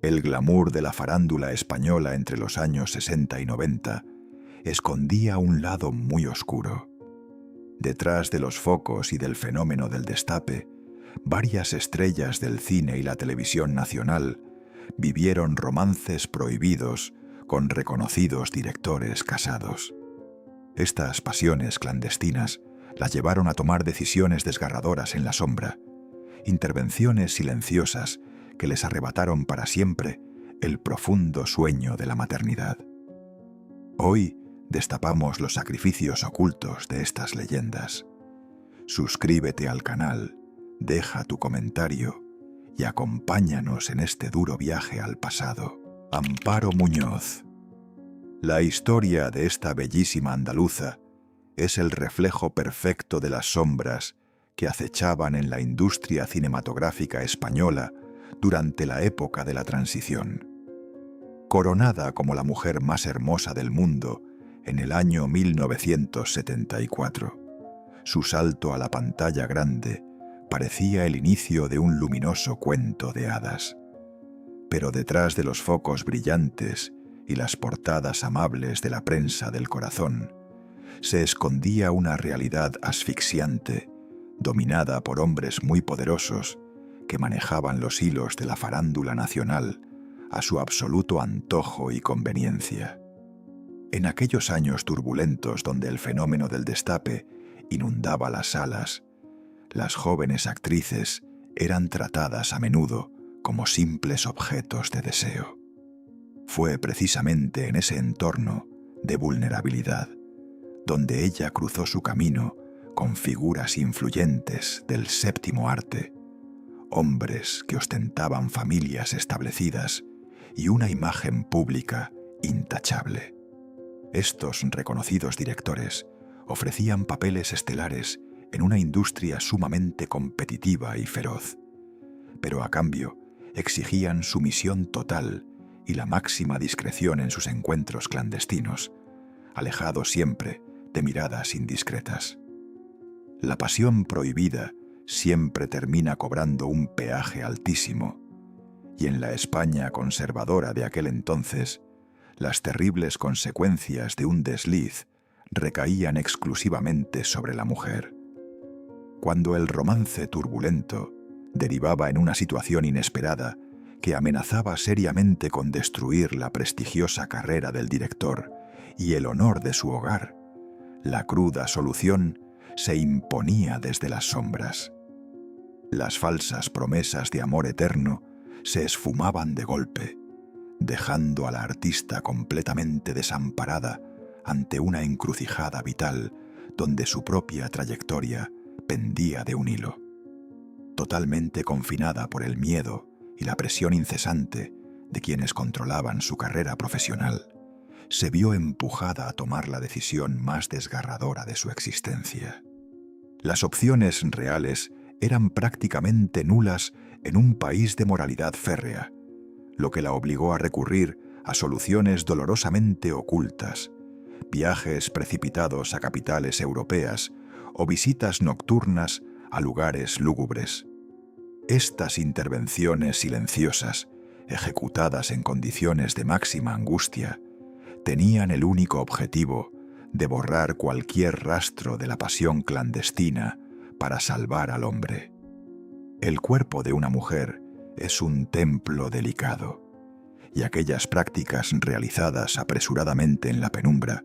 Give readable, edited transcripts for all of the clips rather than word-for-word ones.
El glamour de la farándula española entre los años 60 y 90 escondía un lado muy oscuro. Detrás de los focos y del fenómeno del destape, varias estrellas del cine y la televisión nacional vivieron romances prohibidos con reconocidos directores casados. Estas pasiones clandestinas las llevaron a tomar decisiones desgarradoras en la sombra, intervenciones silenciosas que les arrebataron para siempre el profundo sueño de la maternidad. Hoy destapamos los sacrificios ocultos de estas leyendas. Suscríbete al canal, deja tu comentario y acompáñanos en este duro viaje al pasado. Amparo Muñoz. La historia de esta bellísima andaluza es el reflejo perfecto de las sombras que acechaban en la industria cinematográfica española durante la época de la transición. Coronada como la mujer más hermosa del mundo en el año 1974, su salto a la pantalla grande parecía el inicio de un luminoso cuento de hadas. Pero detrás de los focos brillantes y las portadas amables de la prensa del corazón, se escondía una realidad asfixiante, dominada por hombres muy poderosos que manejaban los hilos de la farándula nacional a su absoluto antojo y conveniencia. En aquellos años turbulentos donde el fenómeno del destape inundaba las salas, las jóvenes actrices eran tratadas a menudo como simples objetos de deseo. Fue precisamente en ese entorno de vulnerabilidad donde ella cruzó su camino con figuras influyentes del séptimo arte, hombres que ostentaban familias establecidas y una imagen pública intachable. Estos reconocidos directores ofrecían papeles estelares en una industria sumamente competitiva y feroz, pero a cambio exigían sumisión total y la máxima discreción en sus encuentros clandestinos, alejados siempre de miradas indiscretas. La pasión prohibida siempre termina cobrando un peaje altísimo, y en la España conservadora de aquel entonces, las terribles consecuencias de un desliz recaían exclusivamente sobre la mujer. Cuando el romance turbulento derivaba en una situación inesperada que amenazaba seriamente con destruir la prestigiosa carrera del director y el honor de su hogar, la cruda solución se imponía desde las sombras. Las falsas promesas de amor eterno se esfumaban de golpe, dejando a la artista completamente desamparada ante una encrucijada vital donde su propia trayectoria pendía de un hilo. Totalmente confinada por el miedo y la presión incesante de quienes controlaban su carrera profesional, se vio empujada a tomar la decisión más desgarradora de su existencia. Las opciones reales eran prácticamente nulas en un país de moralidad férrea, lo que la obligó a recurrir a soluciones dolorosamente ocultas, viajes precipitados a capitales europeas o visitas nocturnas a lugares lúgubres. Estas intervenciones silenciosas, ejecutadas en condiciones de máxima angustia, tenían el único objetivo de borrar cualquier rastro de la pasión clandestina para salvar al hombre. El cuerpo de una mujer es un templo delicado, y aquellas prácticas realizadas apresuradamente en la penumbra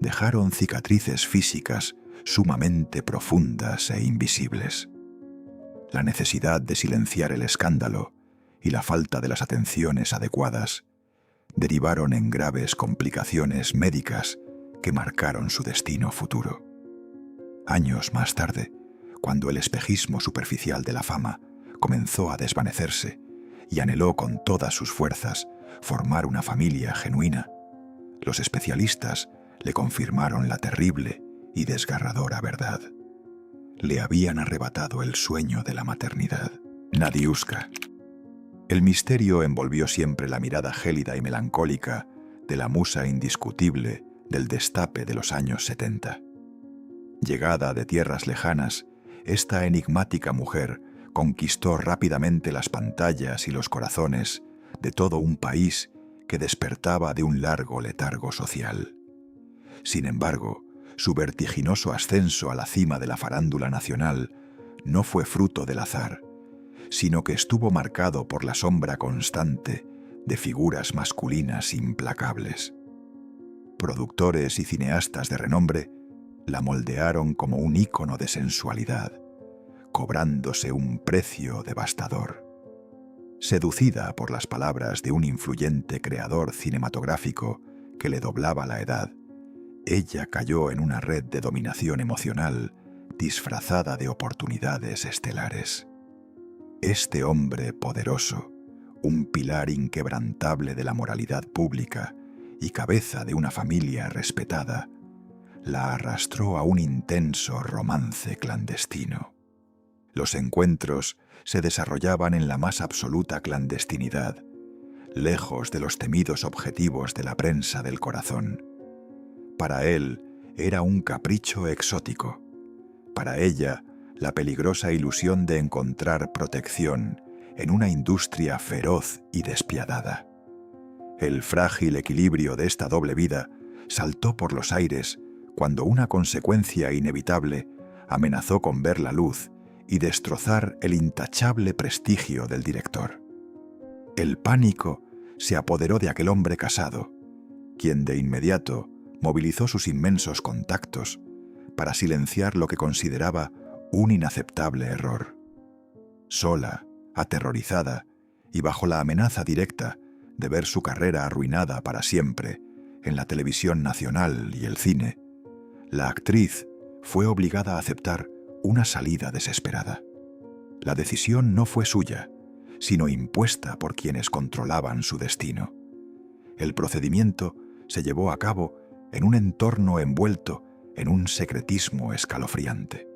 dejaron cicatrices físicas sumamente profundas e invisibles. La necesidad de silenciar el escándalo y la falta de las atenciones adecuadas derivaron en graves complicaciones médicas que marcaron su destino futuro. Años más tarde, cuando el espejismo superficial de la fama comenzó a desvanecerse y anheló con todas sus fuerzas formar una familia genuina, los especialistas le confirmaron la terrible y desgarradora verdad. Le habían arrebatado el sueño de la maternidad. Nadiuska. El misterio envolvió siempre la mirada gélida y melancólica de la musa indiscutible del destape de los años 70. Llegada de tierras lejanas, esta enigmática mujer conquistó rápidamente las pantallas y los corazones de todo un país que despertaba de un largo letargo social. Sin embargo, su vertiginoso ascenso a la cima de la farándula nacional no fue fruto del azar, sino que estuvo marcado por la sombra constante de figuras masculinas implacables. Productores y cineastas de renombre la moldearon como un ícono de sensualidad, cobrándose un precio devastador. Seducida por las palabras de un influyente creador cinematográfico que le doblaba la edad, ella cayó en una red de dominación emocional disfrazada de oportunidades estelares. Este hombre poderoso, un pilar inquebrantable de la moralidad pública y cabeza de una familia respetada, la arrastró a un intenso romance clandestino. Los encuentros se desarrollaban en la más absoluta clandestinidad, lejos de los temidos objetivos de la prensa del corazón. Para él era un capricho exótico. Para ella, la peligrosa ilusión de encontrar protección en una industria feroz y despiadada. El frágil equilibrio de esta doble vida saltó por los aires cuando una consecuencia inevitable amenazó con ver la luz y destrozar el intachable prestigio del director. El pánico se apoderó de aquel hombre casado, quien de inmediato movilizó sus inmensos contactos para silenciar lo que consideraba un inaceptable error. Sola, aterrorizada y bajo la amenaza directa de ver su carrera arruinada para siempre en la televisión nacional y el cine, la actriz fue obligada a aceptar una salida desesperada. La decisión no fue suya, sino impuesta por quienes controlaban su destino. El procedimiento se llevó a cabo en un entorno envuelto en un secretismo escalofriante,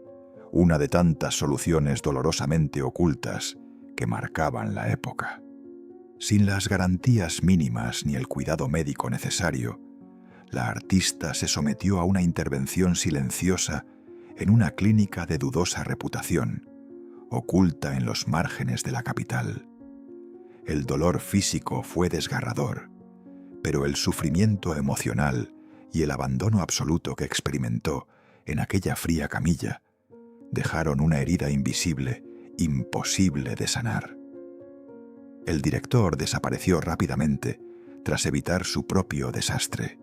una de tantas soluciones dolorosamente ocultas que marcaban la época. Sin las garantías mínimas ni el cuidado médico necesario, la artista se sometió a una intervención silenciosa en una clínica de dudosa reputación, oculta en los márgenes de la capital. El dolor físico fue desgarrador, pero el sufrimiento emocional y el abandono absoluto que experimentó en aquella fría camilla dejaron una herida invisible, imposible de sanar. El director desapareció rápidamente tras evitar su propio desastre.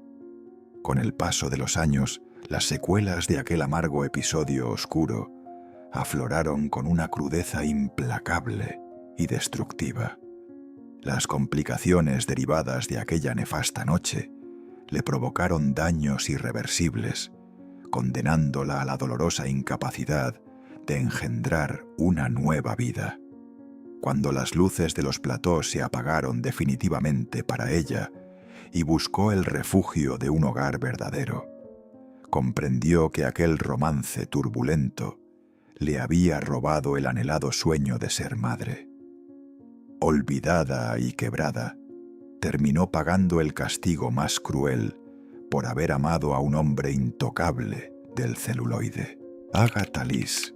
Con el paso de los años, las secuelas de aquel amargo episodio oscuro afloraron con una crudeza implacable y destructiva. Las complicaciones derivadas de aquella nefasta noche le provocaron daños irreversibles, condenándola a la dolorosa incapacidad de engendrar una nueva vida. Cuando las luces de los platós se apagaron definitivamente para ella y buscó el refugio de un hogar verdadero, comprendió que aquel romance turbulento le había robado el anhelado sueño de ser madre. Olvidada y quebrada, terminó pagando el castigo más cruel por haber amado a un hombre intocable del celuloide. Agatha Lees.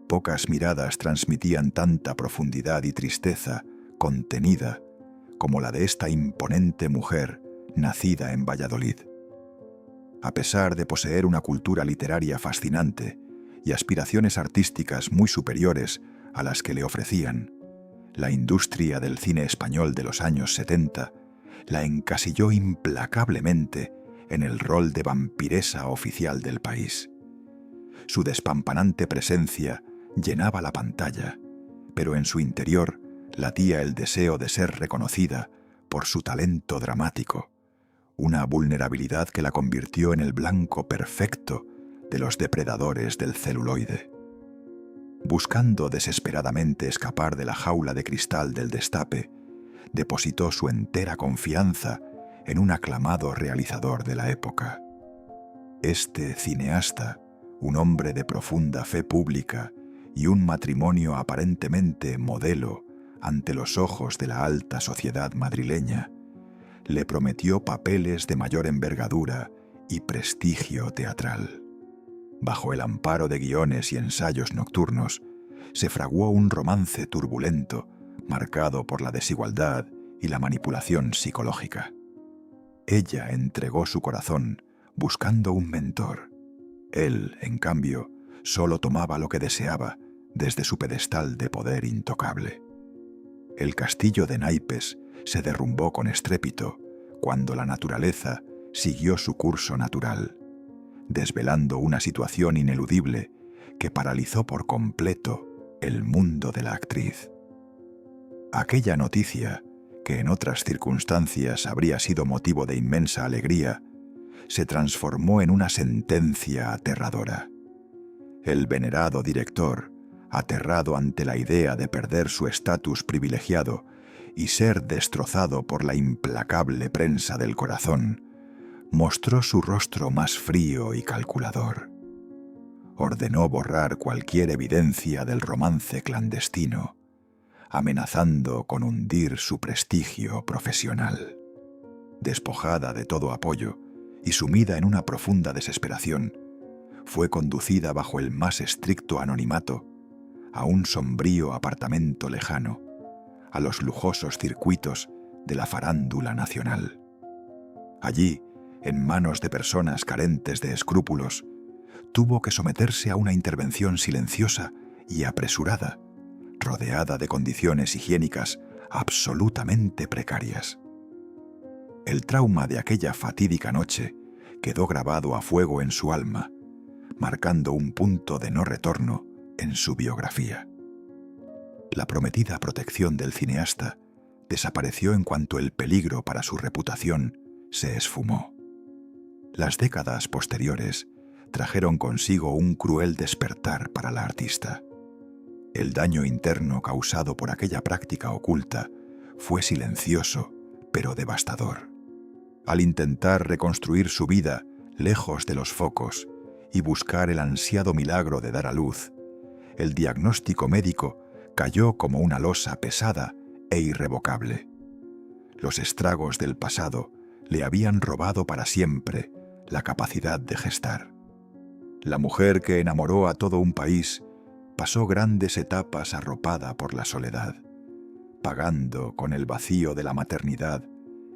Pocas miradas transmitían tanta profundidad y tristeza contenida como la de esta imponente mujer nacida en Valladolid. A pesar de poseer una cultura literaria fascinante y aspiraciones artísticas muy superiores a las que le ofrecían, la industria del cine español de los años 70 la encasilló implacablemente en el rol de vampiresa oficial del país. Su despampanante presencia llenaba la pantalla, pero en su interior latía el deseo de ser reconocida por su talento dramático, una vulnerabilidad que la convirtió en el blanco perfecto de los depredadores del celuloide. Buscando desesperadamente escapar de la jaula de cristal del destape, depositó su entera confianza en un aclamado realizador de la época. Este cineasta, un hombre de profunda fe pública y un matrimonio aparentemente modelo ante los ojos de la alta sociedad madrileña, le prometió papeles de mayor envergadura y prestigio teatral. Bajo el amparo de guiones y ensayos nocturnos, se fraguó un romance turbulento marcado por la desigualdad y la manipulación psicológica. Ella entregó su corazón buscando un mentor. Él, en cambio, solo tomaba lo que deseaba desde su pedestal de poder intocable. El castillo de naipes se derrumbó con estrépito cuando la naturaleza siguió su curso natural, desvelando una situación ineludible que paralizó por completo el mundo de la actriz. Aquella noticia, que en otras circunstancias habría sido motivo de inmensa alegría, se transformó en una sentencia aterradora. El venerado director, aterrado ante la idea de perder su estatus privilegiado y ser destrozado por la implacable prensa del corazón, mostró su rostro más frío y calculador. Ordenó borrar cualquier evidencia del romance clandestino, amenazando con hundir su prestigio profesional. Despojada de todo apoyo y sumida en una profunda desesperación, fue conducida bajo el más estricto anonimato a un sombrío apartamento lejano, a los lujosos circuitos de la farándula nacional. Allí, en manos de personas carentes de escrúpulos, tuvo que someterse a una intervención silenciosa y apresurada, rodeada de condiciones higiénicas absolutamente precarias. El trauma de aquella fatídica noche quedó grabado a fuego en su alma, marcando un punto de no retorno en su biografía. La prometida protección del cineasta desapareció en cuanto el peligro para su reputación se esfumó. Las décadas posteriores trajeron consigo un cruel despertar para la artista. El daño interno causado por aquella práctica oculta fue silencioso, pero devastador. Al intentar reconstruir su vida lejos de los focos y buscar el ansiado milagro de dar a luz, el diagnóstico médico cayó como una losa pesada e irrevocable. Los estragos del pasado le habían robado para siempre la capacidad de gestar. La mujer que enamoró a todo un país pasó grandes etapas arropada por la soledad, pagando con el vacío de la maternidad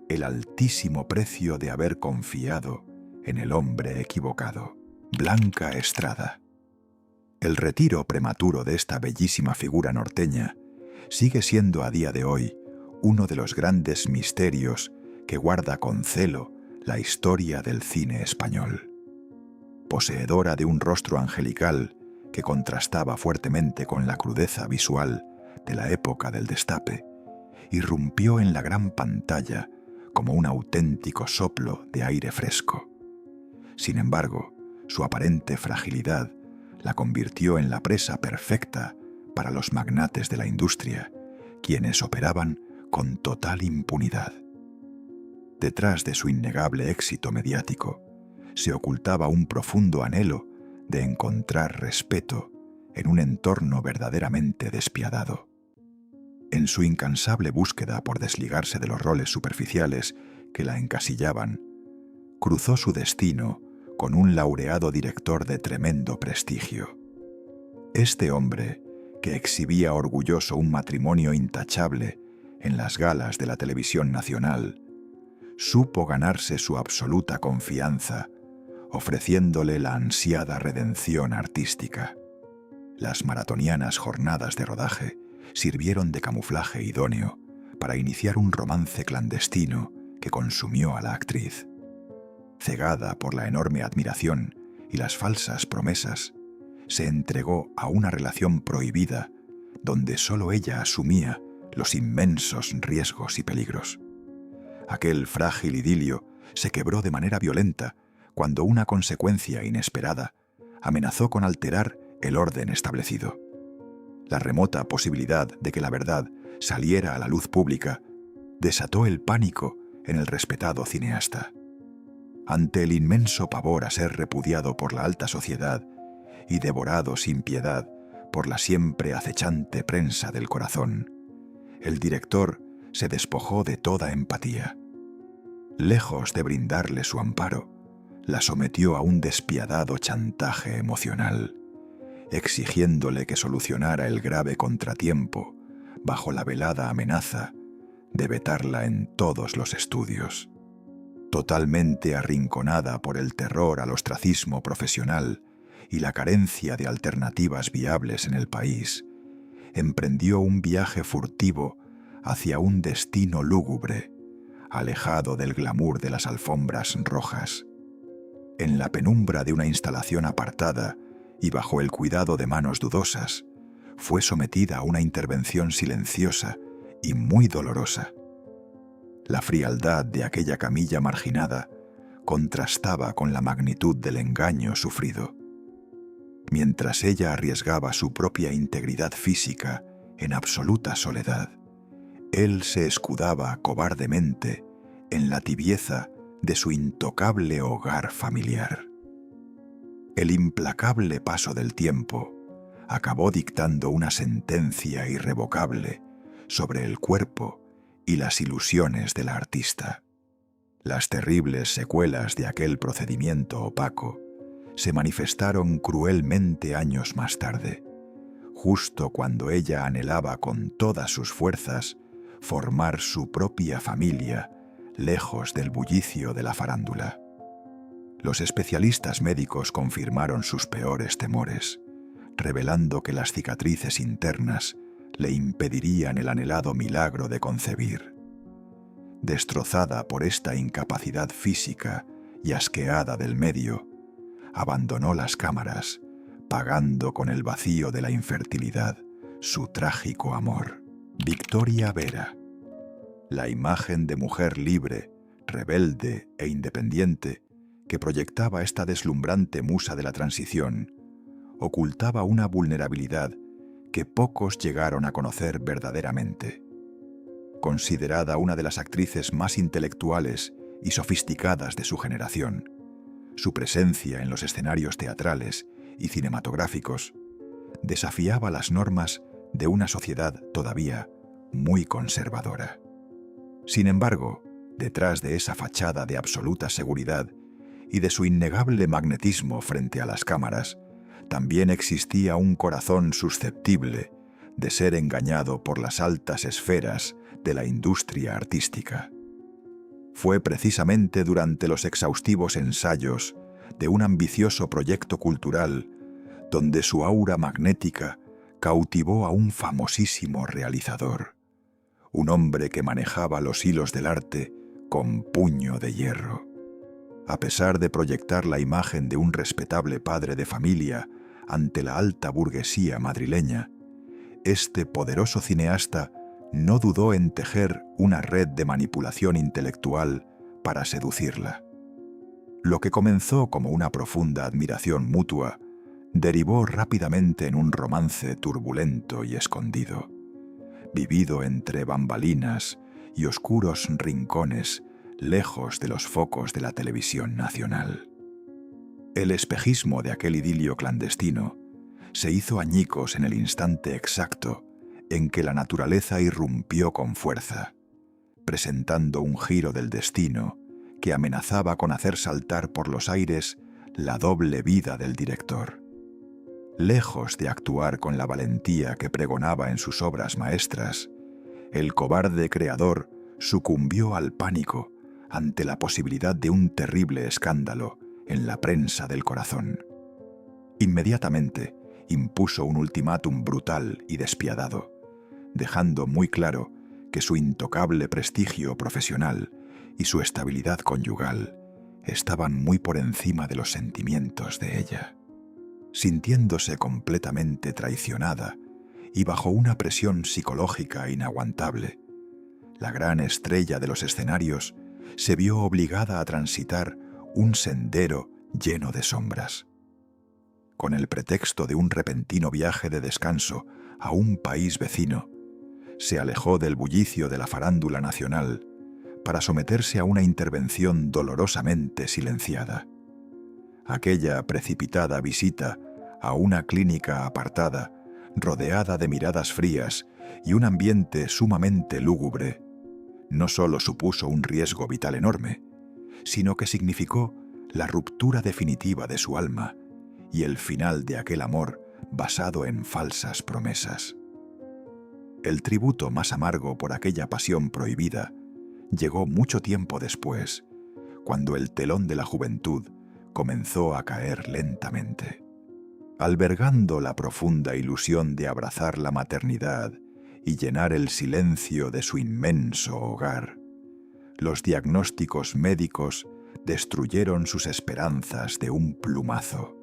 el altísimo precio de haber confiado en el hombre equivocado. Blanca Estrada. El retiro prematuro de esta bellísima figura norteña sigue siendo a día de hoy uno de los grandes misterios que guarda con celo la historia del cine español. Poseedora de un rostro angelical que contrastaba fuertemente con la crudeza visual de la época del Destape, irrumpió en la gran pantalla como un auténtico soplo de aire fresco. Sin embargo, su aparente fragilidad la convirtió en la presa perfecta para los magnates de la industria, quienes operaban con total impunidad. Detrás de su innegable éxito mediático, se ocultaba un profundo anhelo de encontrar respeto en un entorno verdaderamente despiadado. En su incansable búsqueda por desligarse de los roles superficiales que la encasillaban, cruzó su destino con un laureado director de tremendo prestigio. Este hombre, que exhibía orgulloso un matrimonio intachable en las galas de la televisión nacional, supo ganarse su absoluta confianza, ofreciéndole la ansiada redención artística. Las maratonianas jornadas de rodaje sirvieron de camuflaje idóneo para iniciar un romance clandestino que consumió a la actriz. Cegada por la enorme admiración y las falsas promesas, se entregó a una relación prohibida donde solo ella asumía los inmensos riesgos y peligros. Aquel frágil idilio se quebró de manera violenta cuando una consecuencia inesperada amenazó con alterar el orden establecido. La remota posibilidad de que la verdad saliera a la luz pública desató el pánico en el respetado cineasta. Ante el inmenso pavor a ser repudiado por la alta sociedad y devorado sin piedad por la siempre acechante prensa del corazón, el director se despojó de toda empatía. Lejos de brindarle su amparo, la sometió a un despiadado chantaje emocional, exigiéndole que solucionara el grave contratiempo bajo la velada amenaza de vetarla en todos los estudios. Totalmente arrinconada por el terror al ostracismo profesional y la carencia de alternativas viables en el país, emprendió un viaje furtivo hacia un destino lúgubre, alejado del glamour de las alfombras rojas. En la penumbra de una instalación apartada y bajo el cuidado de manos dudosas, fue sometida a una intervención silenciosa y muy dolorosa. La frialdad de aquella camilla marginada contrastaba con la magnitud del engaño sufrido. Mientras ella arriesgaba su propia integridad física en absoluta soledad, él se escudaba cobardemente en la tibieza de su intocable hogar familiar. El implacable paso del tiempo acabó dictando una sentencia irrevocable sobre el cuerpo y las ilusiones de la artista. Las terribles secuelas de aquel procedimiento opaco se manifestaron cruelmente años más tarde, justo cuando ella anhelaba con todas sus fuerzas formar su propia familia lejos del bullicio de la farándula. Los especialistas médicos confirmaron sus peores temores, revelando que las cicatrices internas le impedirían el anhelado milagro de concebir. Destrozada por esta incapacidad física y asqueada del medio, abandonó las cámaras, pagando con el vacío de la infertilidad su trágico amor. Victoria Vera, la imagen de mujer libre, rebelde e independiente que proyectaba esta deslumbrante musa de la transición, ocultaba una vulnerabilidad que pocos llegaron a conocer verdaderamente. Considerada una de las actrices más intelectuales y sofisticadas de su generación, su presencia en los escenarios teatrales y cinematográficos desafiaba las normas de una sociedad todavía muy conservadora. Sin embargo, detrás de esa fachada de absoluta seguridad y de su innegable magnetismo frente a las cámaras, también existía un corazón susceptible de ser engañado por las altas esferas de la industria artística. Fue precisamente durante los exhaustivos ensayos de un ambicioso proyecto cultural donde su aura magnética cautivó a un famosísimo realizador, un hombre que manejaba los hilos del arte con puño de hierro. A pesar de proyectar la imagen de un respetable padre de familia ante la alta burguesía madrileña, este poderoso cineasta no dudó en tejer una red de manipulación intelectual para seducirla. Lo que comenzó como una profunda admiración mutua derivó rápidamente en un romance turbulento y escondido, vivido entre bambalinas y oscuros rincones lejos de los focos de la televisión nacional. El espejismo de aquel idilio clandestino se hizo añicos en el instante exacto en que la naturaleza irrumpió con fuerza, presentando un giro del destino que amenazaba con hacer saltar por los aires la doble vida del director. Lejos de actuar con la valentía que pregonaba en sus obras maestras, el cobarde creador sucumbió al pánico ante la posibilidad de un terrible escándalo en la prensa del corazón. Inmediatamente impuso un ultimátum brutal y despiadado, dejando muy claro que su intocable prestigio profesional y su estabilidad conyugal estaban muy por encima de los sentimientos de ella. Sintiéndose completamente traicionada y bajo una presión psicológica inaguantable, la gran estrella de los escenarios se vio obligada a transitar un sendero lleno de sombras. Con el pretexto de un repentino viaje de descanso a un país vecino, se alejó del bullicio de la farándula nacional para someterse a una intervención dolorosamente silenciada. Aquella precipitada visita a una clínica apartada, rodeada de miradas frías y un ambiente sumamente lúgubre, no solo supuso un riesgo vital enorme, sino que significó la ruptura definitiva de su alma y el final de aquel amor basado en falsas promesas. El tributo más amargo por aquella pasión prohibida llegó mucho tiempo después, cuando el telón de la juventud comenzó a caer lentamente. Albergando la profunda ilusión de abrazar la maternidad y llenar el silencio de su inmenso hogar, los diagnósticos médicos destruyeron sus esperanzas de un plumazo.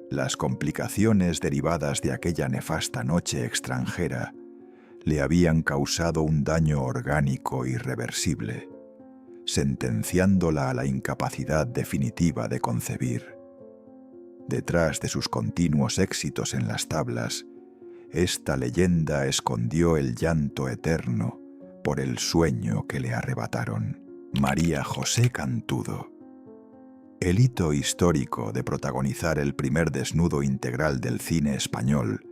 Las complicaciones derivadas de aquella nefasta noche extranjera le habían causado un daño orgánico irreversible, sentenciándola a la incapacidad definitiva de concebir. Detrás de sus continuos éxitos en las tablas, esta leyenda escondió el llanto eterno por el sueño que le arrebataron. María José Cantudo. El hito histórico de protagonizar el primer desnudo integral del cine español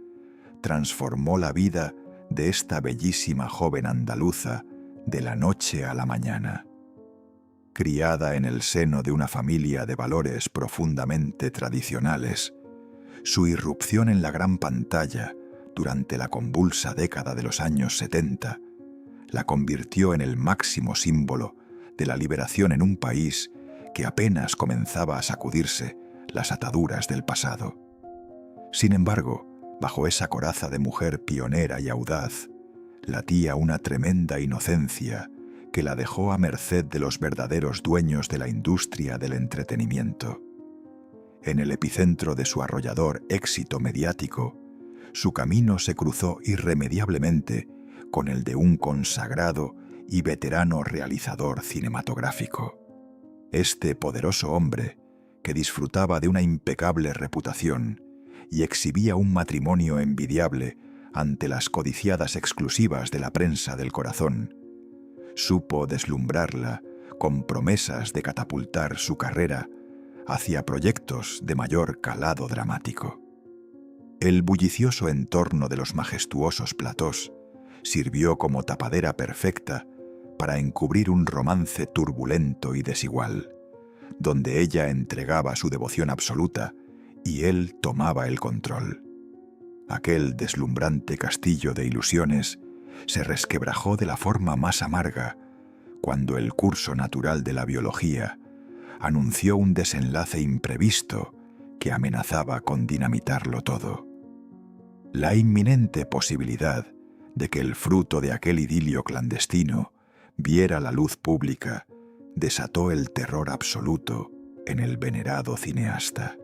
transformó la vida de esta bellísima joven andaluza de la noche a la mañana. Criada en el seno de una familia de valores profundamente tradicionales, su irrupción en la gran pantalla durante la convulsa década de los años 70 la convirtió en el máximo símbolo de la liberación en un país que apenas comenzaba a sacudirse las ataduras del pasado. Sin embargo, bajo esa coraza de mujer pionera y audaz, latía una tremenda inocencia que la dejó a merced de los verdaderos dueños de la industria del entretenimiento. En el epicentro de su arrollador éxito mediático, su camino se cruzó irremediablemente con el de un consagrado y veterano realizador cinematográfico. Este poderoso hombre, que disfrutaba de una impecable reputación y exhibía un matrimonio envidiable ante las codiciadas exclusivas de la prensa del corazón, supo deslumbrarla con promesas de catapultar su carrera hacia proyectos de mayor calado dramático. El bullicioso entorno de los majestuosos platós sirvió como tapadera perfecta para encubrir un romance turbulento y desigual, donde ella entregaba su devoción absoluta y él tomaba el control. Aquel deslumbrante castillo de ilusiones se resquebrajó de la forma más amarga cuando el curso natural de la biología anunció un desenlace imprevisto que amenazaba con dinamitarlo todo. La inminente posibilidad de que el fruto de aquel idilio clandestino viera la luz pública desató el terror absoluto en el venerado cineasta.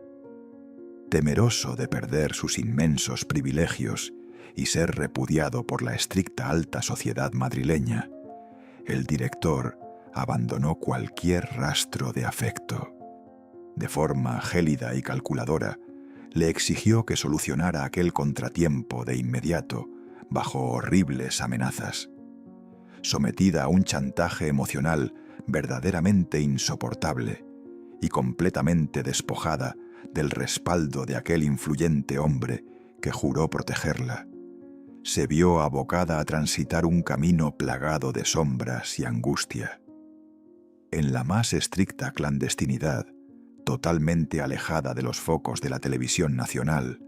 Temeroso de perder sus inmensos privilegios y ser repudiado por la estricta alta sociedad madrileña, el director abandonó cualquier rastro de afecto. De forma gélida y calculadora, le exigió que solucionara aquel contratiempo de inmediato, bajo horribles amenazas. Sometida a un chantaje emocional verdaderamente insoportable y completamente despojada del respaldo de aquel influyente hombre que juró protegerla, se vio abocada a transitar un camino plagado de sombras y angustia. En la más estricta clandestinidad, totalmente alejada de los focos de la televisión nacional,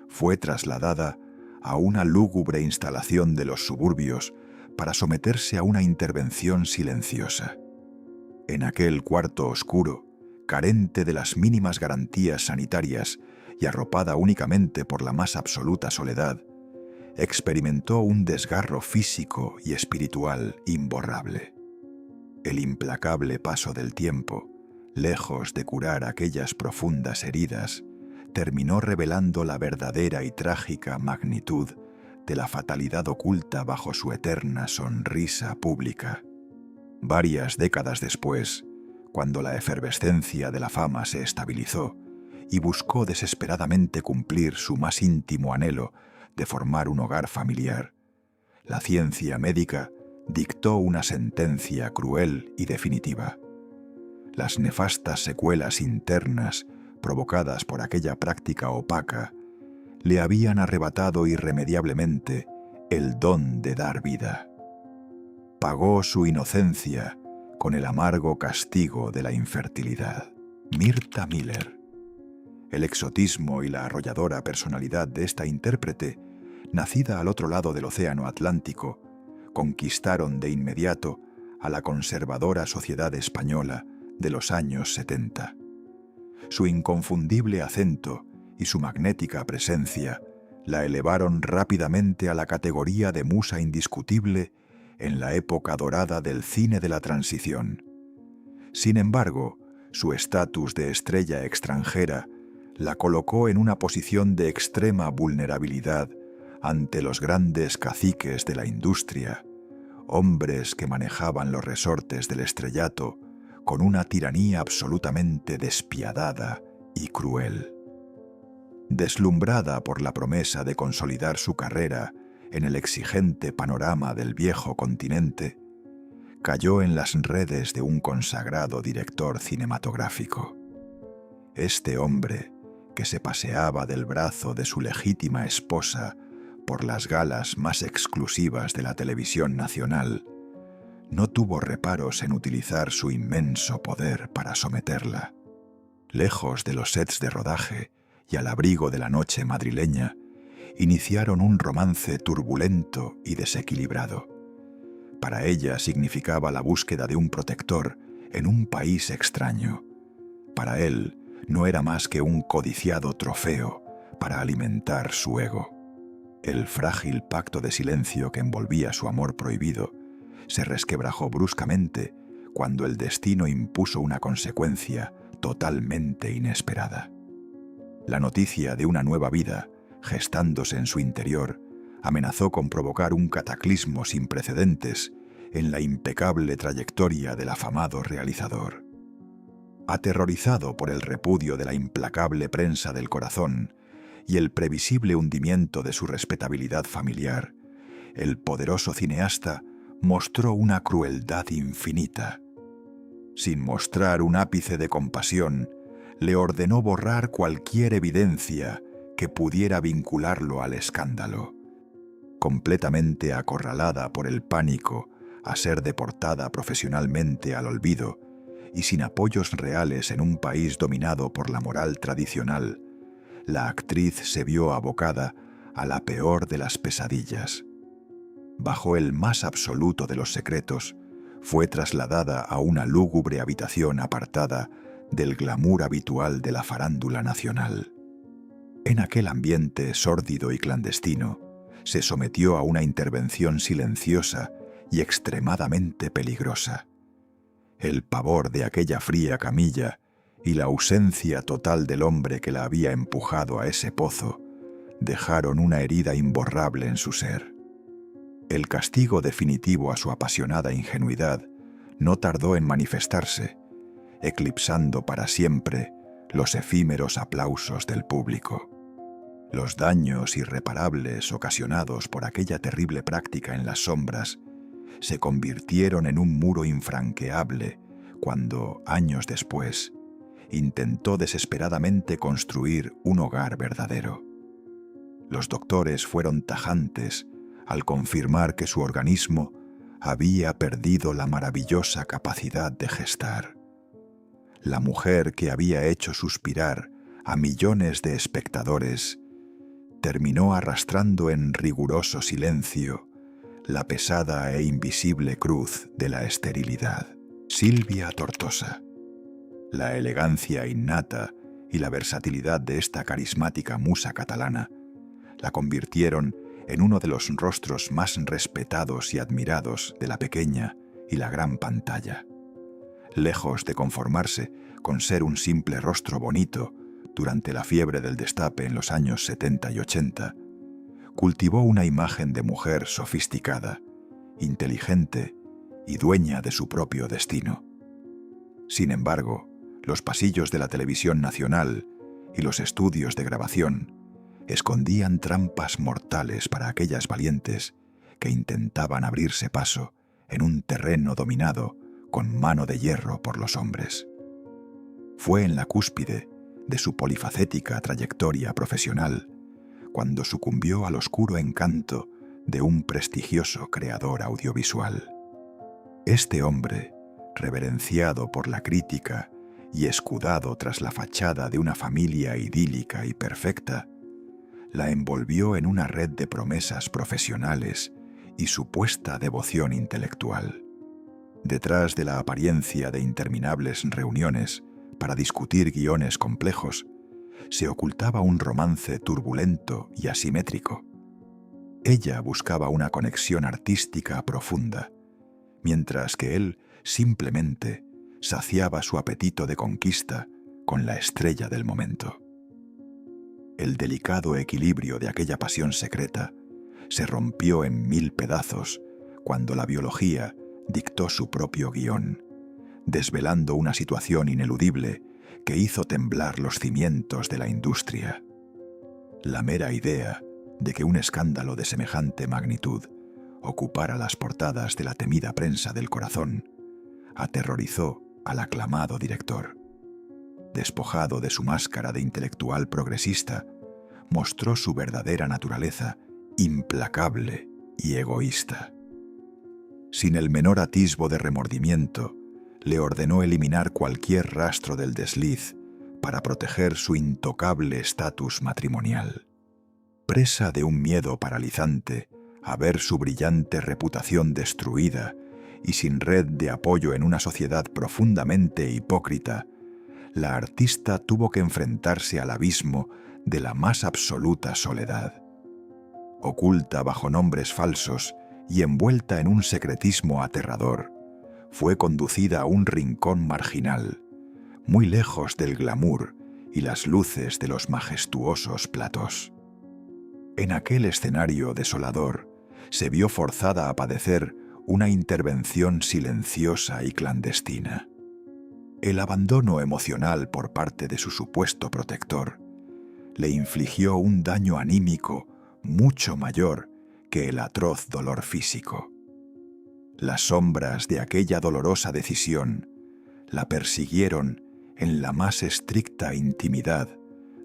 fue trasladada a una lúgubre instalación de los suburbios para someterse a una intervención silenciosa. En aquel cuarto oscuro, carente de las mínimas garantías sanitarias y arropada únicamente por la más absoluta soledad, experimentó un desgarro físico y espiritual imborrable. El implacable paso del tiempo, lejos de curar aquellas profundas heridas, terminó revelando la verdadera y trágica magnitud de la fatalidad oculta bajo su eterna sonrisa pública. Varias décadas después, cuando la efervescencia de la fama se estabilizó y buscó desesperadamente cumplir su más íntimo anhelo de formar un hogar familiar, la ciencia médica dictó una sentencia cruel y definitiva. Las nefastas secuelas internas provocadas por aquella práctica opaca le habían arrebatado irremediablemente el don de dar vida. Pagó su inocencia con el amargo castigo de la infertilidad. Mirtha Miller. El exotismo y la arrolladora personalidad de esta intérprete nacida al otro lado del Océano Atlántico, conquistaron de inmediato a la conservadora sociedad española de los años 70. Su inconfundible acento y su magnética presencia la elevaron rápidamente a la categoría de musa indiscutible en la época dorada del cine de la transición. Sin embargo, su estatus de estrella extranjera la colocó en una posición de extrema vulnerabilidad ante los grandes caciques de la industria, hombres que manejaban los resortes del estrellato con una tiranía absolutamente despiadada y cruel. Deslumbrada por la promesa de consolidar su carrera en el exigente panorama del viejo continente, cayó en las redes de un consagrado director cinematográfico. Este hombre, que se paseaba del brazo de su legítima esposa por las galas más exclusivas de la televisión nacional, no tuvo reparos en utilizar su inmenso poder para someterla. Lejos de los sets de rodaje y al abrigo de la noche madrileña, iniciaron un romance turbulento y desequilibrado. Para ella significaba la búsqueda de un protector en un país extraño. Para él no era más que un codiciado trofeo para alimentar su ego. El frágil pacto de silencio que envolvía su amor prohibido se resquebrajó bruscamente cuando el destino impuso una consecuencia totalmente inesperada. La noticia de una nueva vida, gestándose en su interior, amenazó con provocar un cataclismo sin precedentes en la impecable trayectoria del afamado realizador. Aterrorizado por el repudio de la implacable prensa del corazón y el previsible hundimiento de su respetabilidad familiar, el poderoso cineasta mostró una crueldad infinita. Sin mostrar un ápice de compasión, le ordenó borrar cualquier evidencia que pudiera vincularlo al escándalo. Completamente acorralada por el pánico a ser deportada profesionalmente al olvido y sin apoyos reales en un país dominado por la moral tradicional, la actriz se vio abocada a la peor de las pesadillas. Bajo el más absoluto de los secretos, fue trasladada a una lúgubre habitación apartada del glamour habitual de la farándula nacional. En aquel ambiente sórdido y clandestino, se sometió a una intervención silenciosa y extremadamente peligrosa. El pavor de aquella fría camilla y la ausencia total del hombre que la había empujado a ese pozo dejaron una herida imborrable en su ser. El castigo definitivo a su apasionada ingenuidad no tardó en manifestarse, eclipsando para siempre los efímeros aplausos del público. Los daños irreparables ocasionados por aquella terrible práctica en las sombras se convirtieron en un muro infranqueable cuando, años después, intentó desesperadamente construir un hogar verdadero. Los doctores fueron tajantes al confirmar que su organismo había perdido la maravillosa capacidad de gestar. La mujer que había hecho suspirar a millones de espectadores terminó arrastrando en riguroso silencio la pesada e invisible cruz de la esterilidad. Silvia Tortosa. La elegancia innata y la versatilidad de esta carismática musa catalana la convirtieron en uno de los rostros más respetados y admirados de la pequeña y la gran pantalla. Lejos de conformarse con ser un simple rostro bonito durante la fiebre del destape en los años 70 y 80, cultivó una imagen de mujer sofisticada, inteligente y dueña de su propio destino. Sin embargo, los pasillos de la televisión nacional y los estudios de grabación escondían trampas mortales para aquellas valientes que intentaban abrirse paso en un terreno dominado con mano de hierro por los hombres. Fue en la cúspide de su polifacética trayectoria profesional cuando sucumbió al oscuro encanto de un prestigioso creador audiovisual. Este hombre, reverenciado por la crítica y escudado tras la fachada de una familia idílica y perfecta, la envolvió en una red de promesas profesionales y supuesta devoción intelectual. Detrás de la apariencia de interminables reuniones para discutir guiones complejos, se ocultaba un romance turbulento y asimétrico. Ella buscaba una conexión artística profunda, mientras que él simplemente saciaba su apetito de conquista con la estrella del momento. El delicado equilibrio de aquella pasión secreta se rompió en 1000 pedazos cuando la biología dictó su propio guión, desvelando una situación ineludible que hizo temblar los cimientos de la industria. La mera idea de que un escándalo de semejante magnitud ocupara las portadas de la temida prensa del corazón aterrorizó al aclamado director. Despojado de su máscara de intelectual progresista, mostró su verdadera naturaleza, implacable y egoísta. Sin el menor atisbo de remordimiento, le ordenó eliminar cualquier rastro del desliz para proteger su intocable estatus matrimonial. Presa de un miedo paralizante a ver su brillante reputación destruida y sin red de apoyo en una sociedad profundamente hipócrita, la artista tuvo que enfrentarse al abismo de la más absoluta soledad. Oculta bajo nombres falsos y envuelta en un secretismo aterrador, fue conducida a un rincón marginal, muy lejos del glamour y las luces de los majestuosos platós. En aquel escenario desolador, se vio forzada a padecer una intervención silenciosa y clandestina. El abandono emocional por parte de su supuesto protector le infligió un daño anímico mucho mayor que el atroz dolor físico. Las sombras de aquella dolorosa decisión la persiguieron en la más estricta intimidad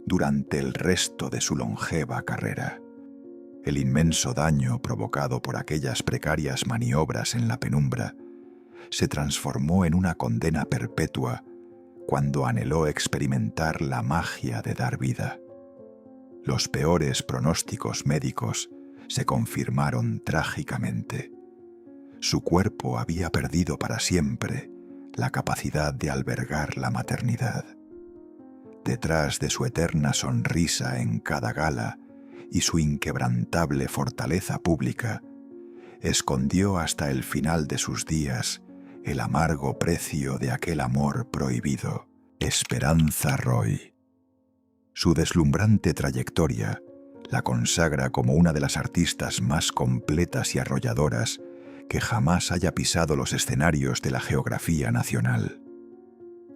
durante el resto de su longeva carrera. El inmenso daño provocado por aquellas precarias maniobras en la penumbra se transformó en una condena perpetua cuando anheló experimentar la magia de dar vida. Los peores pronósticos médicos se confirmaron trágicamente. Su cuerpo había perdido para siempre la capacidad de albergar la maternidad. Detrás de su eterna sonrisa en cada gala y su inquebrantable fortaleza pública, escondió hasta el final de sus días el amargo precio de aquel amor prohibido, Esperanza Roy. Su deslumbrante trayectoria la consagra como una de las artistas más completas y arrolladoras que jamás haya pisado los escenarios de la geografía nacional.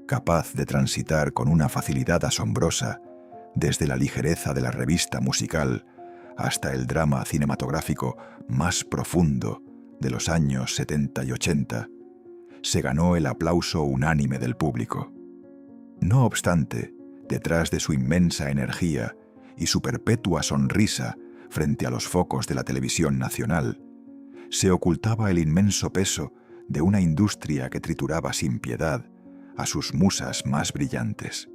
Capaz de transitar con una facilidad asombrosa desde la ligereza de la revista musical hasta el drama cinematográfico más profundo de los años 70 y 80, se ganó el aplauso unánime del público. No obstante, detrás de su inmensa energía y su perpetua sonrisa frente a los focos de la televisión nacional, se ocultaba el inmenso peso de una industria que trituraba sin piedad a sus musas más brillantes.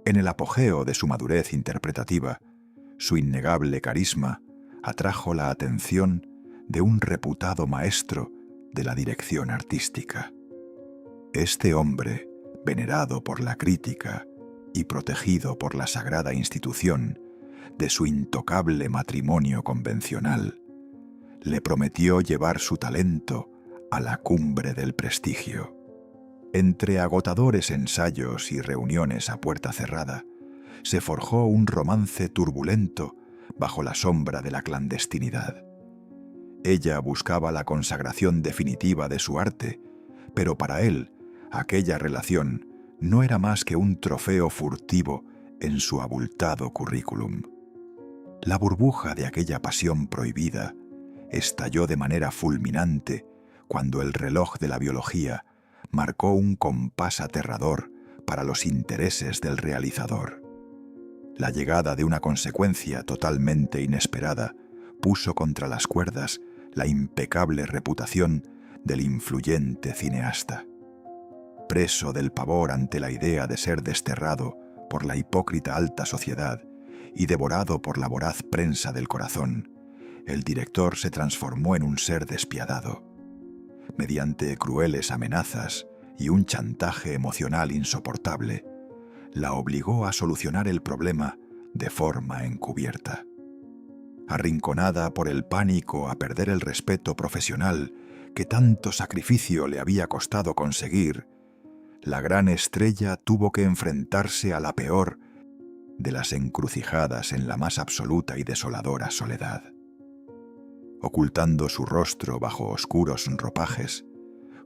En el apogeo de su madurez interpretativa, su innegable carisma atrajo la atención de un reputado maestro de la dirección artística. Este hombre, venerado por la crítica y protegido por la sagrada institución de su intocable matrimonio convencional, le prometió llevar su talento a la cumbre del prestigio. Entre agotadores ensayos y reuniones a puerta cerrada, se forjó un romance turbulento bajo la sombra de la clandestinidad. Ella buscaba la consagración definitiva de su arte, pero para él, aquella relación no era más que un trofeo furtivo en su abultado currículum. La burbuja de aquella pasión prohibida estalló de manera fulminante cuando el reloj de la biología marcó un compás aterrador para los intereses del realizador. La llegada de una consecuencia totalmente inesperada puso contra las cuerdas la impecable reputación del influyente cineasta. Preso del pavor ante la idea de ser desterrado por la hipócrita alta sociedad y devorado por la voraz prensa del corazón, el director se transformó en un ser despiadado. Mediante crueles amenazas y un chantaje emocional insoportable, la obligó a solucionar el problema de forma encubierta. Arrinconada por el pánico a perder el respeto profesional que tanto sacrificio le había costado conseguir, la gran estrella tuvo que enfrentarse a la peor de las encrucijadas en la más absoluta y desoladora soledad. Ocultando su rostro bajo oscuros ropajes,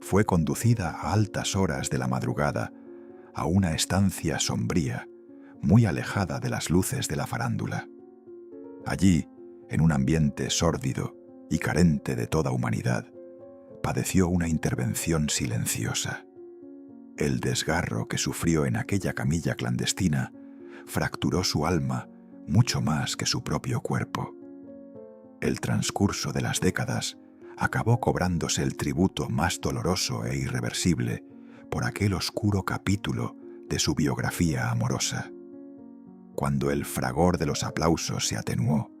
fue conducida a altas horas de la madrugada a una estancia sombría, muy alejada de las luces de la farándula. Allí, en un ambiente sórdido y carente de toda humanidad, padeció una intervención silenciosa. El desgarro que sufrió en aquella camilla clandestina fracturó su alma mucho más que su propio cuerpo. El transcurso de las décadas acabó cobrándose el tributo más doloroso e irreversible por aquel oscuro capítulo de su biografía amorosa. Cuando el fragor de los aplausos se atenuó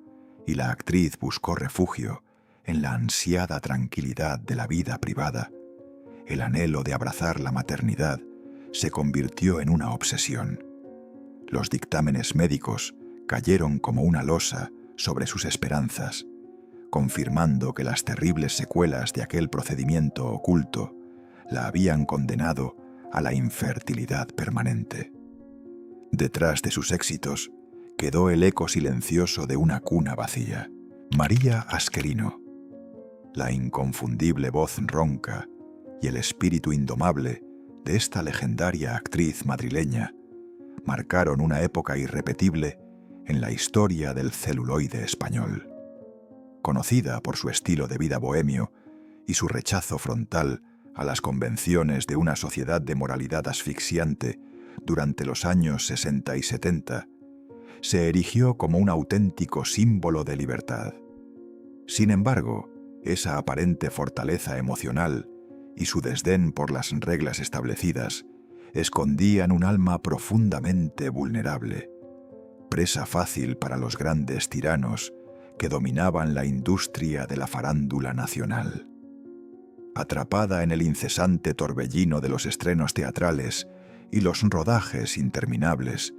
y la actriz buscó refugio en la ansiada tranquilidad de la vida privada, el anhelo de abrazar la maternidad se convirtió en una obsesión. Los dictámenes médicos cayeron como una losa sobre sus esperanzas, confirmando que las terribles secuelas de aquel procedimiento oculto la habían condenado a la infertilidad permanente. Detrás de sus éxitos quedó el eco silencioso de una cuna vacía. María Asquerino, la inconfundible voz ronca y el espíritu indomable de esta legendaria actriz madrileña, marcaron una época irrepetible en la historia del celuloide español. Conocida por su estilo de vida bohemio y su rechazo frontal a las convenciones de una sociedad de moralidad asfixiante durante los años 60 y 70, se erigió como un auténtico símbolo de libertad. Sin embargo, esa aparente fortaleza emocional y su desdén por las reglas establecidas escondían un alma profundamente vulnerable, presa fácil para los grandes tiranos que dominaban la industria de la farándula nacional. Atrapada en el incesante torbellino de los estrenos teatrales y los rodajes interminables,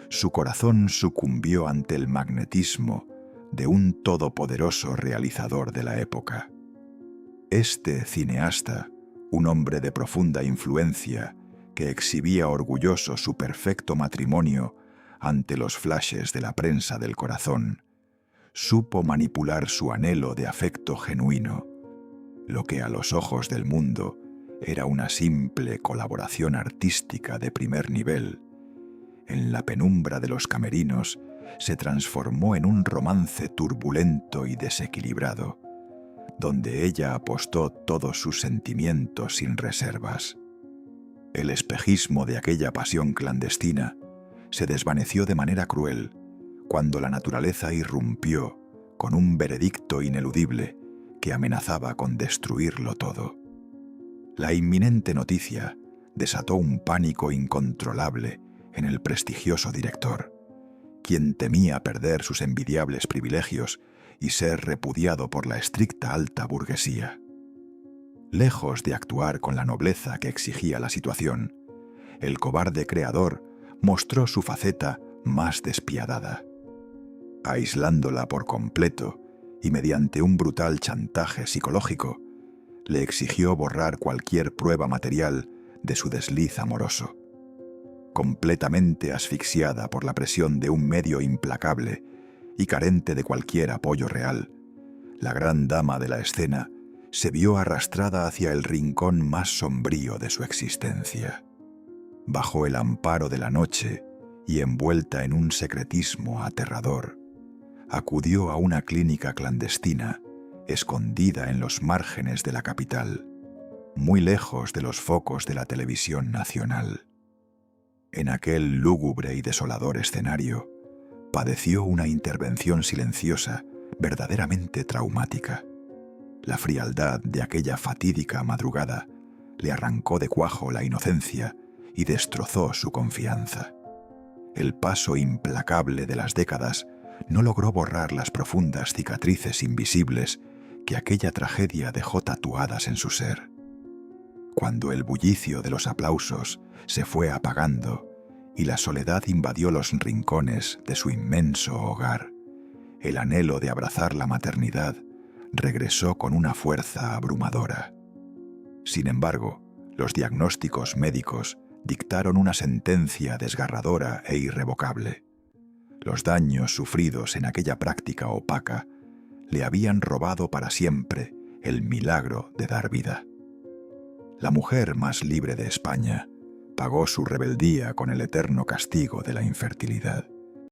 su corazón sucumbió ante el magnetismo de un todopoderoso realizador de la época. Este cineasta, un hombre de profunda influencia que exhibía orgulloso su perfecto matrimonio ante los flashes de la prensa del corazón, supo manipular su anhelo de afecto genuino, lo que a los ojos del mundo era una simple colaboración artística de primer nivel. En la penumbra de los camerinos se transformó en un romance turbulento y desequilibrado, donde ella apostó todos sus sentimientos sin reservas. El espejismo de aquella pasión clandestina se desvaneció de manera cruel cuando la naturaleza irrumpió con un veredicto ineludible que amenazaba con destruirlo todo. La inminente noticia desató un pánico incontrolable en el prestigioso director, quien temía perder sus envidiables privilegios y ser repudiado por la estricta alta burguesía. Lejos de actuar con la nobleza que exigía la situación, el cobarde creador mostró su faceta más despiadada. Aislándola por completo y mediante un brutal chantaje psicológico, le exigió borrar cualquier prueba material de su desliz amoroso. Completamente asfixiada por la presión de un medio implacable y carente de cualquier apoyo real, la gran dama de la escena se vio arrastrada hacia el rincón más sombrío de su existencia. Bajo el amparo de la noche y envuelta en un secretismo aterrador, acudió a una clínica clandestina escondida en los márgenes de la capital, muy lejos de los focos de la televisión nacional. En aquel lúgubre y desolador escenario, padeció una intervención silenciosa verdaderamente traumática. La frialdad de aquella fatídica madrugada le arrancó de cuajo la inocencia y destrozó su confianza. El paso implacable de las décadas no logró borrar las profundas cicatrices invisibles que aquella tragedia dejó tatuadas en su ser. Cuando el bullicio de los aplausos se fue apagando y la soledad invadió los rincones de su inmenso hogar, el anhelo de abrazar la maternidad regresó con una fuerza abrumadora. Sin embargo, los diagnósticos médicos dictaron una sentencia desgarradora e irrevocable. Los daños sufridos en aquella práctica opaca le habían robado para siempre el milagro de dar vida. La mujer más libre de España pagó su rebeldía con el eterno castigo de la infertilidad.